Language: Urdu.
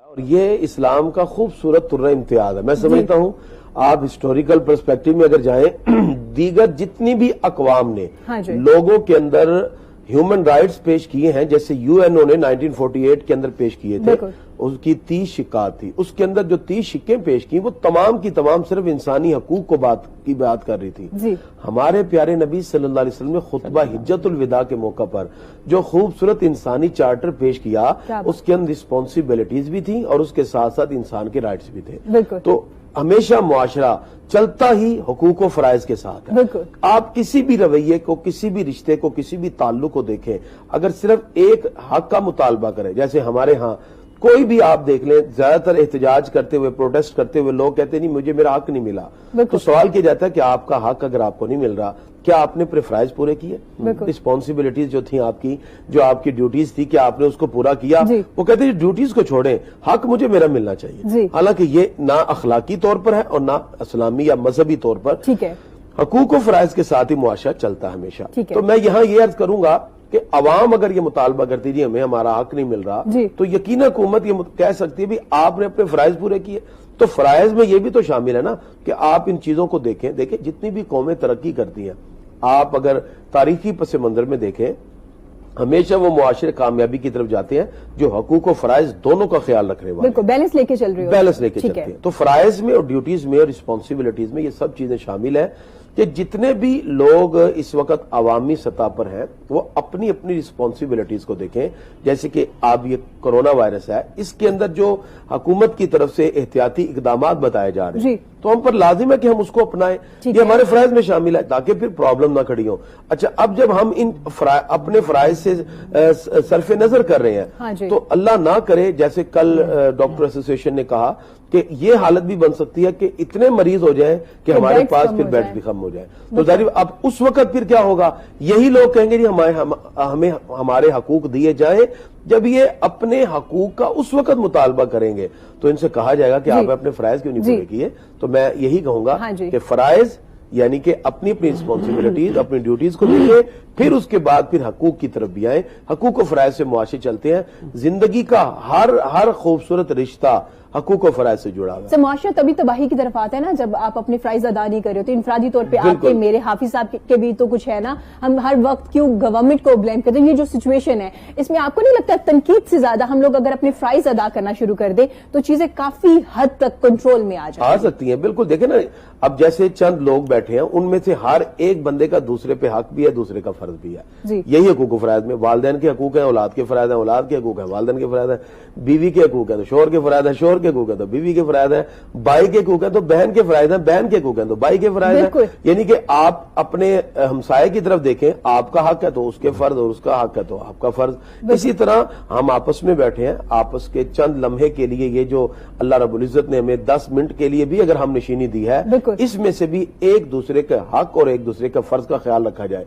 اور یہ اسلام کا خوبصورت طرز امتیاز ہے. میں سمجھتا ہوں آپ ہسٹوریکل پرسپیکٹو میں اگر جائیں، دیگر جتنی بھی اقوام نے لوگوں کے اندر ہیومن رائٹس پیش کیے ہیں، جیسے یو این او نے 1948 کے اندر پیش کیے تھے، اس کی 30 شکات تھی. اس کے اندر جو 30 شکیں پیش کی وہ تمام کی تمام صرف انسانی حقوق کی بات کر رہی تھی. ہمارے پیارے نبی صلی اللہ علیہ وسلم نے خطبہ حجت الوداع کے موقع پر جو خوبصورت انسانی چارٹر پیش کیا، اس کے اندر رسپانسبلٹیز بھی تھیں اور اس کے ساتھ ساتھ انسان کے رائٹس بھی تھے. تو ہمیشہ معاشرہ چلتا ہی حقوق و فرائض کے ساتھ ہے. آپ کسی بھی رویے کو، کسی بھی رشتے کو، کسی بھی تعلق کو دیکھیں، اگر صرف ایک حق کا مطالبہ کریں، جیسے ہمارے ہاں کوئی بھی آپ دیکھ لیں، زیادہ تر احتجاج کرتے ہوئے، پروٹیسٹ کرتے ہوئے لوگ کہتے نہیں مجھے میرا حق نہیں ملا. تو سوال کیا جاتا ہے کہ آپ کا حق اگر آپ کو نہیں مل رہا، کیا آپ نے اپنے فرائض پورے کیے؟ رسپانسبلٹیز جو تھیں آپ کی، جو آپ کی ڈیوٹیز تھی، کیا آپ نے اس کو پورا کیا؟ وہ کہتے ہیں ڈیوٹیز کو چھوڑیں، حق مجھے میرا ملنا چاہیے. حالانکہ یہ نہ اخلاقی طور پر ہے اور نہ اسلامی یا مذہبی طور پر. حقوق و فرائض کے ساتھ ہی معاشرہ چلتا ہے ہمیشہ. تو میں یہاں یہ عرض کروں گا کہ عوام اگر یہ مطالبہ کرتی جی ہمیں ہمارا حق نہیں مل رہا، تو یقینا حکومت یہ کہہ سکتی ہے بھی آپ نے اپنے فرائض پورے کیے. تو فرائض میں یہ بھی تو شامل ہے نا کہ آپ ان چیزوں کو دیکھیں. جتنی بھی قومیں ترقی کرتی ہیں، آپ اگر تاریخی پس منظر میں دیکھیں، ہمیشہ وہ معاشرے کامیابی کی طرف جاتے ہیں جو حقوق و فرائض دونوں کا خیال رکھنے والے، بالکل بیلنس لے کے چل رہے ہو، بیلنس لے کے چلتے ہیں. تو فرائض میں اور ڈیوٹیز میں اور رسپانسبلٹیز میں یہ سب چیزیں شامل ہیں کہ جتنے بھی لوگ اس وقت عوامی سطح پر ہیں وہ اپنی اپنی رسپانسبلٹیز کو دیکھیں. جیسے کہ اب یہ کرونا وائرس ہے، اس کے اندر جو حکومت کی طرف سے احتیاطی اقدامات بتائے جا رہے ہیں، تو ہم پر لازم ہے کہ ہم اس کو اپنائیں. یہ ہمارے فرائض میں شامل ہے تاکہ پھر پرابلم نہ کھڑی ہو. اچھا، اب جب ہم ان اپنے فرائض سے صرف نظر کر رہے ہیں تو اللہ نہ کرے، جیسے کل ڈاکٹر ایسوسی ایشن نے کہا کہ یہ حالت بھی بن سکتی ہے کہ اتنے مریض ہو جائیں کہ ہمارے پاس پھر بیڈ بھی کم ہو جائے. تو ظاہر اب اس وقت پھر کیا ہوگا؟ یہی لوگ کہیں گے جی ہمیں ہمارے حقوق دیے جائیں. جب یہ اپنے حقوق کا اس وقت مطالبہ کریں گے تو ان سے کہا جائے گا کہ آپ اپنے فرائض کیوں نہیں پورے کیے. تو میں یہی کہوں گا کہ فرائض یعنی کہ اپنی رسپانسبلٹیز، اپنی ڈیوٹیز کو دیکھیں، پھر اس کے بعد پھر حقوق کی طرف بھی آئیں. حقوق و فرائض سے معاشرے چلتے ہیں. زندگی کا ہر خوبصورت رشتہ حقوق و فرائض سے جڑا ہوا ہے. معاشرہ تبھی تباہی کی طرف آتا ہے نا جب آپ اپنے فرائض ادا نہیں کر رہے ہوتے. انفرادی طور پہ آپ کے، میرے، حافظ صاحب کے بھی تو کچھ ہے نا. ہم ہر وقت کیوں گورنمنٹ کو بلیم کرتے ہیں؟ یہ جو سچویشن ہے اس میں آپ کو نہیں لگتا تنقید سے زیادہ ہم لوگ اگر اپنے فرائض ادا کرنا شروع کر دیں تو چیزیں کافی حد تک کنٹرول میں آ سکتی ہیں؟ بالکل. دیکھیں نا، اب جیسے چند لوگ بیٹھے ہیں، ان میں سے ہر ایک بندے کا دوسرے پہ حق بھی ہے، دوسرے کا فرض بھی ہے. یہی حقوق و فرائض میں والدین کے حقوق ہیں، اولاد کے فرائض ہیں، اولاد کے حقوق ہیں، والدین کے فرائض ہیں، بیوی کے حقوق ہیں تو شوہر کے فرائض ہیں، شوہر کے حقوق ہیں تو بیوی کے فرائض ہیں، بھائی کے حقوق ہیں تو بہن کے فرائض ہیں، بہن کے حقوق ہیں تو بھائی کے فرائض ہیں. یعنی کہ آپ اپنے ہمسائے کی طرف دیکھیں، آپ کا حق ہے تو اس کے فرض، اور اس کا حق ہے تو آپ کا فرض. اسی طرح ہم آپس میں بیٹھے ہیں، آپس کے چند لمحے کے لیے یہ جو اللہ رب العزت نے ہمیں 10 منٹ کے لیے بھی اگر ہم نشینی دی ہے، اس میں سے بھی ایک دوسرے کے حق اور ایک دوسرے کے فرض کا خیال رکھا جائے.